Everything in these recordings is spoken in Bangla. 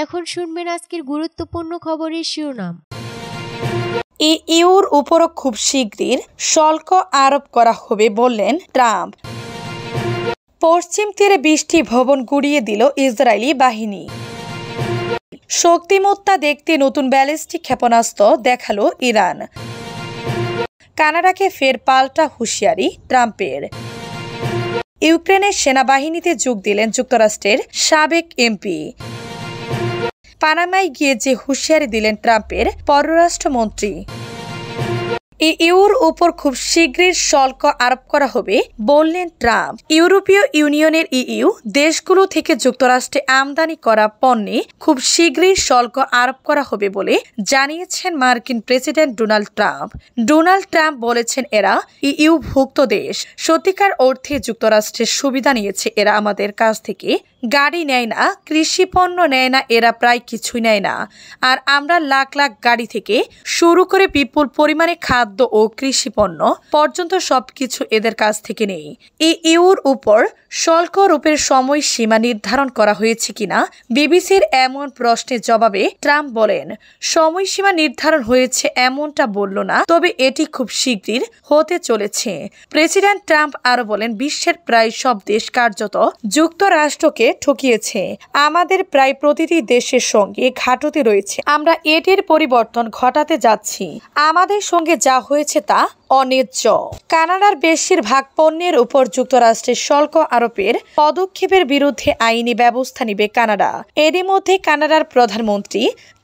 এখন শুনবেন আজকের গুরুত্বপূর্ণ খবরের শিরোনাম। ইউর উপরও খুব শীঘ্রই শুল্ক আরোপ করা হবে বললেন ট্রাম্প। পশ্চিম তীরে 20টি ভবন গুড়িয়ে দিল ইসরায়েলি বাহিনী। শক্তিমত্তা দেখতে নতুন ব্যালিস্টিক ক্ষেপণাস্ত্র দেখালো ইরান। কানাডাকে ফের পাল্টা হুঁশিয়ারি ট্রাম্পের। ইউক্রেনের সেনাবাহিনীতে যোগ দিলেন যুক্তরাষ্ট্রের সাবেক এমপি। পানামায় গিয়ে যে হুঁশিয়ারি দিলেন ট্রাম্পের পররাষ্ট্রমন্ত্রী। ইউর উপর খুব শীঘ্রই শুল্ক আরোপ করা হবে বললেন ট্রাম্প। ইউরোপীয় ইউনিয়নের ইইউ দেশগুলো থেকে যুক্তরাষ্ট্রে আমদানি করা পণ্যে খুব শীঘ্রই শুল্ক আরোপ করা হবে বলে জানিয়েছেন মার্কিন president Donald Trump. Donald Trump বলেছেন, এরা ইইউভুক্ত দেশ, সত্যিকার অর্থে যুক্তরাষ্ট্রের সুবিধা নিয়েছে। এরা আমাদের কাছ থেকে গাড়ি নেয় না, কৃষি পণ্য নেয় না, এরা প্রায় কিছুই নেয় না। আর আমরা লাখ লাখ গাড়ি থেকে শুরু করে বিপুল পরিমাণে খাদ্য ও কৃষি পণ্য পর্যন্ত সবকিছু এদের কাছ থেকে নেই। ইউর উপর শুল্ক আরোপের সময়সীমা নির্ধারণ করা হয়েছে কিনা বিবিসির এমন প্রশ্নের জবাবে ট্রাম্প বলেন, সময়সীমা নির্ধারণ হয়েছে এমনটা বলল না, তবে এটি খুব শীঘ্রই হতে চলেছে। প্রেসিডেন্ট ট্রাম্প আরো বলেন, বিশ্বের প্রায় সব দেশ কার্যত যুক্তরাষ্ট্রকে ঠকিয়েছে। আমাদের প্রায় প্রতিটি দেশের সঙ্গে ঘাটতি রয়েছে। আমরা এটির পরিবর্তন ঘটাতে যাচ্ছি। আমাদের সঙ্গে যা হয়েছে তা অন্যায্য। কানাডার বেশিরভাগ পণ্যের উপর যুক্তরাষ্ট্রের শুল্ক আরোপের পদক্ষেপের বিরুদ্ধে আইনি ব্যবস্থা নেবে কানাডা। এরই মধ্যে কানাডার প্রধানমন্ত্রী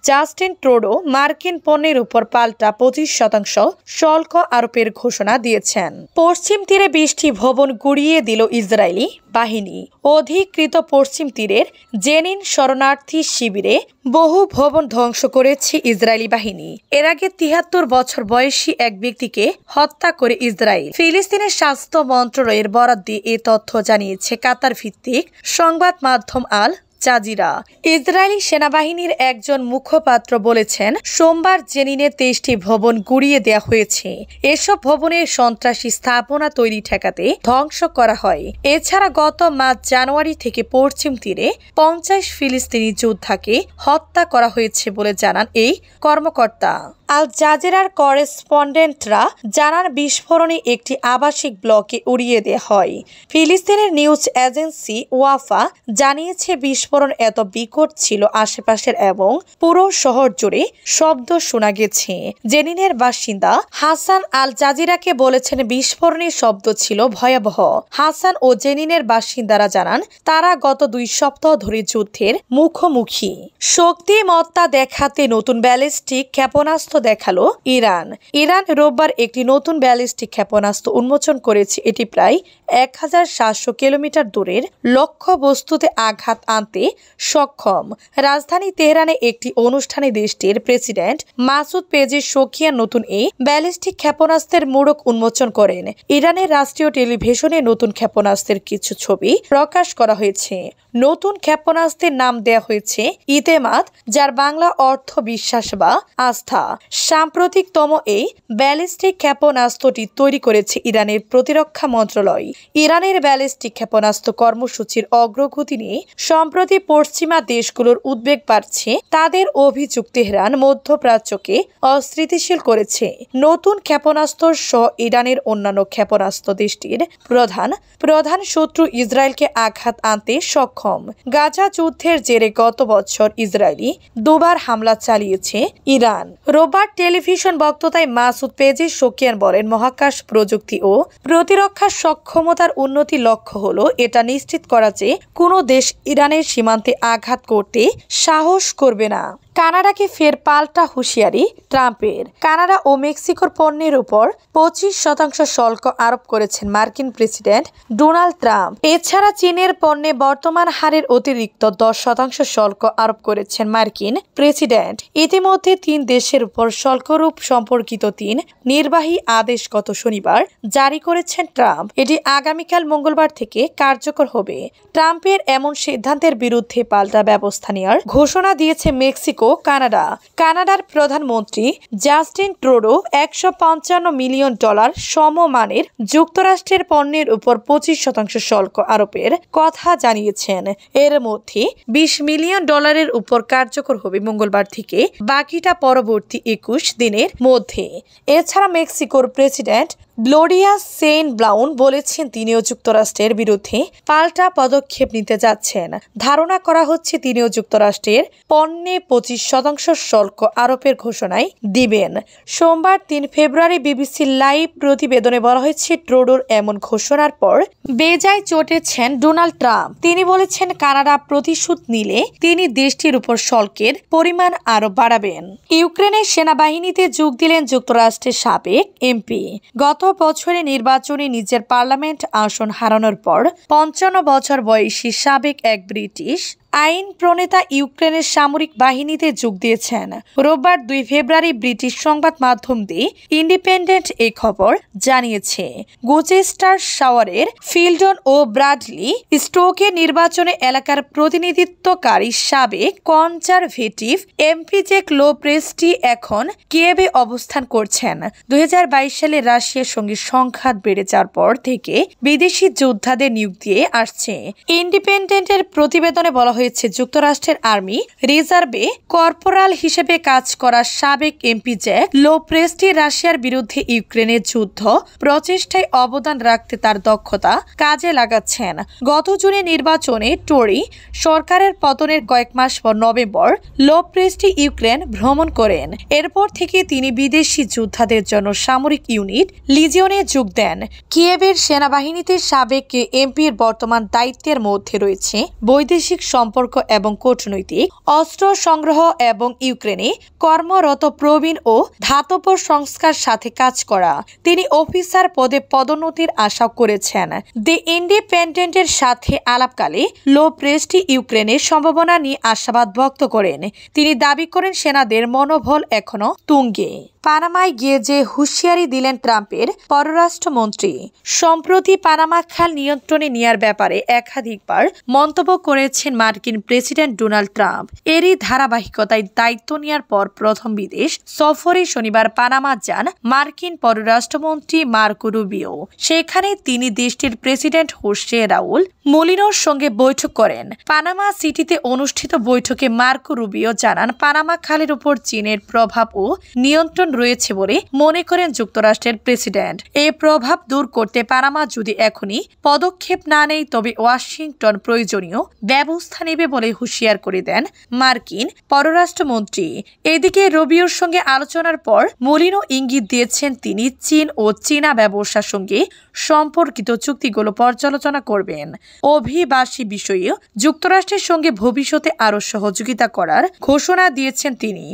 জাস্টিন ট্রুডো মার্কিন পণ্যের উপর পাল্টা 25% শুল্ক আরোপের ঘোষণা দিয়েছেন। পশ্চিম তীরে 20টি ভবন গুড়িয়ে দিল ইসরায়েলি বাহিনী। অধিকৃত পশ্চিম তীরের জেনিন শরণার্থী শিবিরে বহু ভবন ধ্বংস করেছে ইসরায়েলি বাহিনী। এর আগে 73 বছর বয়সী এক ব্যক্তিকে হত্যা করে ইসরায়েল। ফিলিস্তিনের স্বাস্থ্য মন্ত্রণালয়ের বরাত দিয়ে এ তথ্য জানিয়েছে কাতার ভিত্তিক সংবাদ মাধ্যম আল জাজিরা। ইসরায়েলি সেনাবাহিনীর একজন মুখপাত্র বলেছেন, সোমবার জেনিনে 23টি ভবন গুড়িয়ে দেওয়া হয়েছে। এসব ভবনে সন্ত্রাসী স্থাপনা তৈরি ঠেকাতে ধ্বংস করা হয়। এছাড়া গত মাস জানুয়ারি থেকে পশ্চিম তীরে 50 ফিলিস্তিনি যোদ্ধাকে হত্যা করা হয়েছে বলে জানান এই কর্মকর্তা। আল জাজিরার করেসপন্ডেন্টরা জানান, বিস্ফোরণে একটি আবাসিক ব্লকে উড়িয়ে দেওয়া হয়। ফিলিস্তিনের নিউজ এজেন্সি ওয়াফা জানিয়েছে, বিস্ফোরণ এত বিকট ছিল আশেপাশের এবং পুরো শহর জুড়ে শব্দ শোনা গেছে। জেনিনের বাসিন্দা হাসান আল জাজিরাকে বলেছেন, বিস্ফোরণের শব্দ ছিল ভয়াবহ। হাসান ও জেনিনের বাসিন্দারা জানান, তারা গত 2 সপ্তাহ ধরে যুদ্ধের মুখোমুখি। শক্তিমত্তা দেখাতে নতুন ব্যালিস্টিক ক্ষেপণাস্ত্র দেখালো ইরান। ইরান রোববার একটি নতুন ব্যালিস্টিক ক্ষেপণাস্ত্র উন্মোচন করেছে। এটি প্রায় 1700 কিলোমিটার দূরের লক্ষ্য বস্তুতে আঘাত আনতে সক্ষম। রাজধানী তেহরানে একটি অনুষ্ঠানে দেশটির প্রেসিডেন্ট মাসুদ পেজেশকিয়ান নতুন এই ব্যালিস্টিক ক্ষেপণাস্ত্রের মোড়ক উন্মোচন করেন। ইরানের রাষ্ট্রীয় টেলিভিশনে নতুন ক্ষেপণাস্ত্রের কিছু ছবি প্রকাশ করা হয়েছে। নতুন ক্ষেপণাস্ত্রের নাম দেয়া হয়েছে ইতেমাদ, যার বাংলা অর্থ বিশ্বাস বা আস্থা। সাম্প্রতিকতম এই ব্যালিস্টিক ক্ষেপণাস্ত্রটি তৈরি করেছে ইরানের প্রতিরক্ষা মন্ত্রণালয়। ইরানের ব্যালিস্টিক ক্ষেপণাস্ত্র কর্মসূচির অগ্রগতি নিয়ে সম্প্রতি পশ্চিমা দেশগুলোর উদ্বেগ বাড়ছে। তাদের অভিযোগ, তেহরান মধ্যপ্রাচ্যকে অস্থিতিশীল করেছে। নতুন ক্ষেপণাস্ত্র সহ ইরানের অন্যান্য ক্ষেপণাস্ত্র দেশটির প্রধান শত্রু ইসরায়েলকে আঘাত আনতে সক্ষম। গাজা যুদ্ধের জেরে গত বছর ইসরায়েলি 2 বার হামলা চালিয়েছে ইরান। রোববার টেলিভিশন বক্তৃতায় মাসুদ পেজেশকিয়ান বলেন, মহাকাশ প্রযুক্তি ও প্রতিরক্ষা সক্ষমতার উন্নতি লক্ষ্য হলো এটা নিশ্চিত করা যে কোনো দেশ ইরানের সীমান্তে আঘাত করতে সাহস করবে না। কানাডাকে ফের পাল্টা হুঁশিয়ারি ট্রাম্পের। কানাডা ও মেক্সিকোর পণ্যের উপর 25% শুল্ক আরোপ করেছেন মার্কিন প্রেসিডেন্ট ডোনাল্ড ট্রাম্প। এছাড়া চীনের পণ্যে বর্তমান হারের অতিরিক্ত 10% শুল্ক আরোপ করেছেন মার্কিন প্রেসিডেন্ট। ইতিমধ্যে 3 দেশের উপর শুল্কারোপ সম্পর্কিত 3 নির্বাহী আদেশ গত শনিবার জারি করেছেন ট্রাম্প। এটি আগামীকাল মঙ্গলবার থেকে কার্যকর হবে। ট্রাম্পের এমন সিদ্ধান্তের বিরুদ্ধে পাল্টা ব্যবস্থা নেওয়ার ঘোষণা দিয়েছে মেক্সিকো মেক্সিকো, কানাডা। কানাডার প্রধানমন্ত্রী জাস্টিন ট্রুডো $155 মিলিয়ন সমমানের যুক্তরাষ্ট্রের পণ্যের উপর 25% শুল্ক আরোপের কথা জানিয়েছেন। এর মধ্যে $20 মিলিয়ন উপর কার্যকর হবে মঙ্গলবার থেকে, বাকিটা পরবর্তী 21 দিনের মধ্যে। এছাড়া মেক্সিকোর প্রেসিডেন্ট গ্লোরিয়া সেইনব্লাউন বলেছেন তিনিও যুক্তরাষ্ট্রের বিরুদ্ধে পাল্টা পদক্ষেপ নিতে যাচ্ছেন। ধারণা করা হচ্ছে তিনিও যুক্তরাষ্ট্রের পণ্যে 25% শুল্ক আরোপের ঘোষণায় দিবেন। সোমবার 3 ফেব্রুয়ারি বিবিসি লাইভ প্রতিবেদনে বলা হয়েছে, ট্রুডোর এমন ঘোষণার পর বেজায় চটেছেন ডোনাল্ড ট্রাম্প। তিনি বলেছেন কানাডা প্রতিশোধ নিলে তিনি দেশটির উপর শুল্কের পরিমাণ আরো বাড়াবেন। ইউক্রেনের সেনাবাহিনীতে যোগ দিলেন যুক্তরাষ্ট্রের সাবেক এমপি। গত বছরে নির্বাচনে নিজের পার্লামেন্ট আসন হারানোর পর 55 বছর বয়সী সাবেক এক ব্রিটিশ আইন প্রণেতা ইউক্রেনের সামরিক বাহিনীতে যোগ দিয়েছেন। রোববার 2 ফেব্রুয়ারি ব্রিটিশ সংবাদ মাধ্যম দি ইন্ডিপেন্ডেন্ট এই খবর জানিয়েছে। গ্লুচেস্টার শাওয়ারের ফিল্ডন ও ব্রাডলি স্টোকে নির্বাচনে এলাকার প্রতিনিধিত্বকারী সাবেক কনজারভেটিভ এমপি জ্যাক লোপ্রেস্টি এখন কিয়েভে অবস্থান করছেন। 2022 সালে রাশিয়ার সঙ্গে সংঘাত বেড়ে যাওয়ার পর থেকে বিদেশি যোদ্ধাদের নিয়োগ দিয়ে আসছে। ইন্ডিপেন্ডেন্টের প্রতিবেদনে বলা হয়েছে, যুক্তরাষ্ট্রের আর্মি রিজার্ভে কর্পোরাল হিসেবে কাজ করা সাবেক এমপি জ্যাক লোপ্রেস্টি রাশিয়ার বিরুদ্ধে ইউক্রেনের যুদ্ধ প্রচেষ্টায় অবদান রাখতে তার দক্ষতা কাজে লাগাচ্ছেন। গত জুনে নির্বাচনে টোরি সরকারের পতনের কয়েক মাস পর নভেম্বর লোপ্রেস্টি ইউক্রেন ভ্রমণ করেন। এরপর থেকে তিনি বিদেশি যোদ্ধাদের জন্য সামরিক ইউনিট লিজিয়নে যোগ দেন। কিয়েভের সেনাবাহিনীতে সাবেক এমপির বর্তমান দায়িত্বের মধ্যে রয়েছে বৈদেশিক সম্পর্ক এবং কূটনৈতিক অস্ত্র সংগ্রহ এবং ইউক্রেনে কর্মরত প্রবীণ ও ধাতব সংস্কার সাথে কাজ করা। তিনি অফিসার পদে পদোন্নতির আশা করেছেন। দি ইন্ডিপেন্ডেন্টের সাথে আলাপকালে লোপ্রেস্টি ইউক্রেনের সম্ভাবনা নিয়ে আশাবাদ ব্যক্ত করেন। তিনি দাবি করেন সেনাদের মনোবল এখনো তুঙ্গে। পানামায় গিয়ে যে হুঁশিয়ারি দিলেন ট্রাম্পের পররাষ্ট্রমন্ত্রী। সম্প্রতি পানামা খাল নিয়ন্ত্রণে নেওয়ার ব্যাপারে একাধিকবার মন্তব্য করেছেন মার্কিন প্রেসিডেন্ট ডোনাল্ড ট্রাম্প। এরই ধারাবাহিকতায় দায়িত্ব নেওয়ার পর প্রথম বিদেশ সফরে শনিবার পানামা যান মার্কিন পররাষ্ট্রমন্ত্রী মার্কো রুবিও। সেখানে তিনি দেশটির প্রেসিডেন্ট হোসে রাউল মোলিনোর সঙ্গে বৈঠক করেন। পানামা সিটিতে অনুষ্ঠিত বৈঠকে মার্কো রুবিও জানান, পানামা খালের উপর চীনের প্রভাব ও নিয়ন্ত্রণ রয়েছে বলে মনে করেন যুক্তরাষ্ট্রের প্রেসিডেন্ট। এই প্রভাব দূর করতে পানামা যদি এখনই পদক্ষেপ না নেয় তবে ওয়াশিংটন প্রয়োজনীয় ব্যবস্থা নেবে বলে হুঁশিয়ার করে দেন মার্কিন পররাষ্ট্রমন্ত্রী। এদিকে রুবিওর সঙ্গে আলোচনার পর মোলিনো ইঙ্গিত দিয়েছেন তিনি চীন ও চীনা ব্যবসার সঙ্গে সম্পর্কিত চুক্তিগুলো পর্যালোচনা করবেন। অভিবাসী বিষয়ে যুক্তরাষ্ট্রের সঙ্গে ভবিষ্যতে আরও সহযোগিতা করার ঘোষণা দিয়েছেন তিনি।